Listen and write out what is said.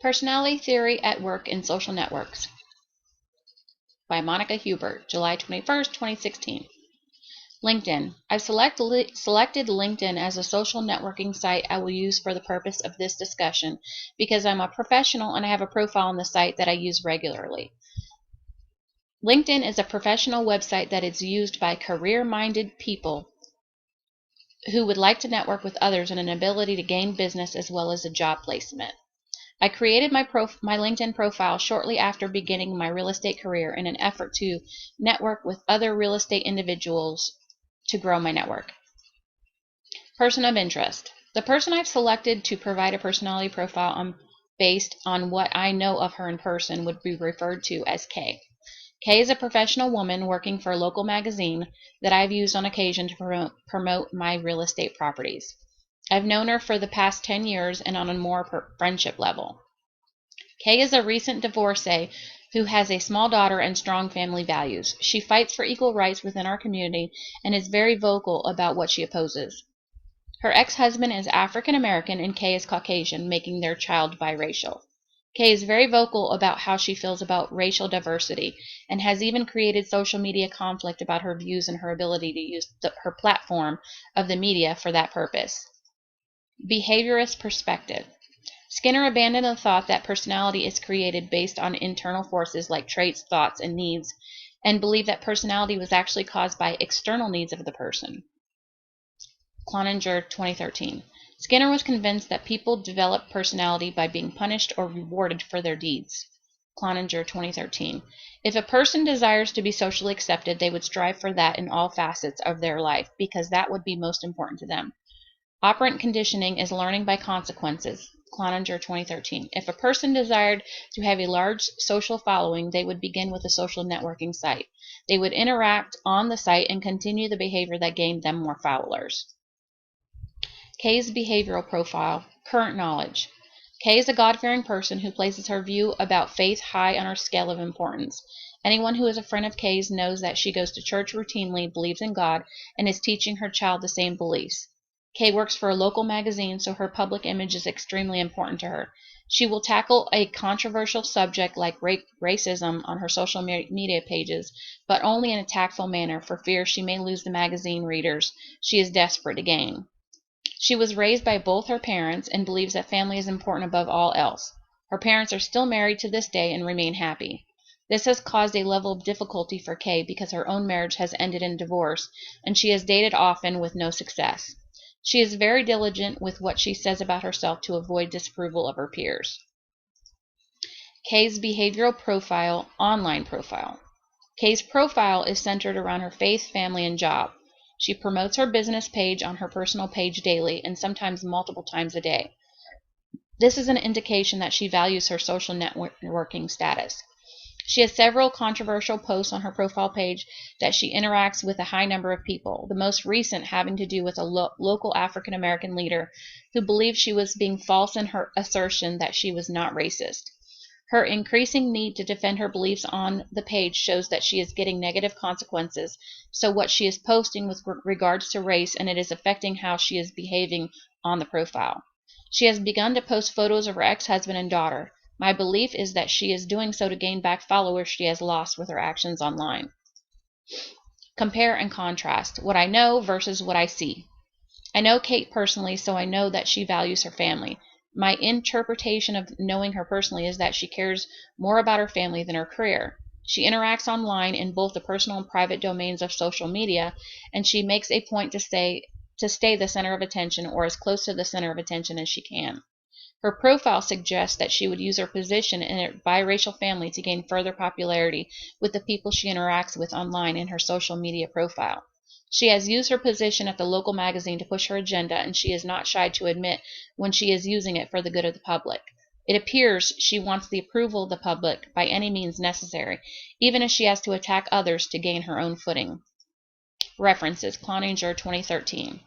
Personality Theory at Work in Social Networks by Monica Hubert, July 21st, 2016. LinkedIn. I've selected LinkedIn as a social networking site I will use for the purpose of this discussion because I'm a professional and I have a profile on the site that I use regularly. LinkedIn is a professional website that is used by career-minded people who would like to network with others and an ability to gain business as well as a job placement. I created my LinkedIn profile shortly after beginning my real estate career in an effort to network with other real estate individuals to grow my network. Person of interest. The person I've selected to provide a personality profile based on what I know of her in person would be referred to as Kay. Kay is a professional woman working for a local magazine that I've used on occasion to promote my real estate properties. I've known her for the past 10 years and on a more friendship level. Kay is a recent divorcee who has a small daughter and strong family values. She fights for equal rights within our community and is very vocal about what she opposes. Her ex-husband is African American and Kay is Caucasian, making their child biracial. Kay is very vocal about how she feels about racial diversity and has even created social media conflict about her views and her ability to use her platform of the media for that purpose. Behaviorist perspective. Skinner abandoned the thought that personality is created based on internal forces like traits, thoughts, and needs, and believed that personality was actually caused by external needs of the person. Cloninger, 2013. Skinner was convinced that people develop personality by being punished or rewarded for their deeds. Cloninger, 2013. If a person desires to be socially accepted, they would strive for that in all facets of their life because that would be most important to them. Operant conditioning is learning by consequences. Cloninger, 2013. If a person desired to have a large social following, they would begin with a social networking site. They would interact on the site and continue the behavior that gained them more followers. Kay's behavioral profile. Current knowledge. Kay is a God-fearing person who places her view about faith high on her scale of importance. Anyone who is a friend of Kay's knows that she goes to church routinely, believes in God, and is teaching her child the same beliefs. Kay works for a local magazine, so her public image is extremely important to her. She will tackle a controversial subject like racism on her social media pages, but only in a tactful manner for fear she may lose the magazine readers she is desperate to gain. She was raised by both her parents and believes that family is important above all else. Her parents are still married to this day and remain happy. This has caused a level of difficulty for Kay because her own marriage has ended in divorce, and she has dated often with no success. She is very diligent with what she says about herself to avoid disapproval of her peers. Kay's behavioral profile, online profile. Kay's profile is centered around her faith, family, and job. She promotes her business page on her personal page daily and sometimes multiple times a day. This is an indication that she values her social networking status. She has several controversial posts on her profile page that she interacts with a high number of people, the most recent having to do with a local African American leader who believed she was being false in her assertion that she was not racist. Her increasing need to defend her beliefs on the page shows that she is getting negative consequences, so what she is posting with regards to race, and it is affecting how she is behaving on the profile. She has begun to post photos of her ex-husband and daughter. My belief is that she is doing so to gain back followers she has lost with her actions online. Compare and contrast. What I know versus what I see. I know Kate personally, so I know that she values her family. My interpretation of knowing her personally is that she cares more about her family than her career. She interacts online in both the personal and private domains of social media, and she makes a point to stay the center of attention or as close to the center of attention as she can. Her profile suggests that she would use her position in a biracial family to gain further popularity with the people she interacts with online in her social media profile. She has used her position at the local magazine to push her agenda, and she is not shy to admit when she is using it for the good of the public. It appears she wants the approval of the public by any means necessary, even if she has to attack others to gain her own footing. References: Cloninger, 2013.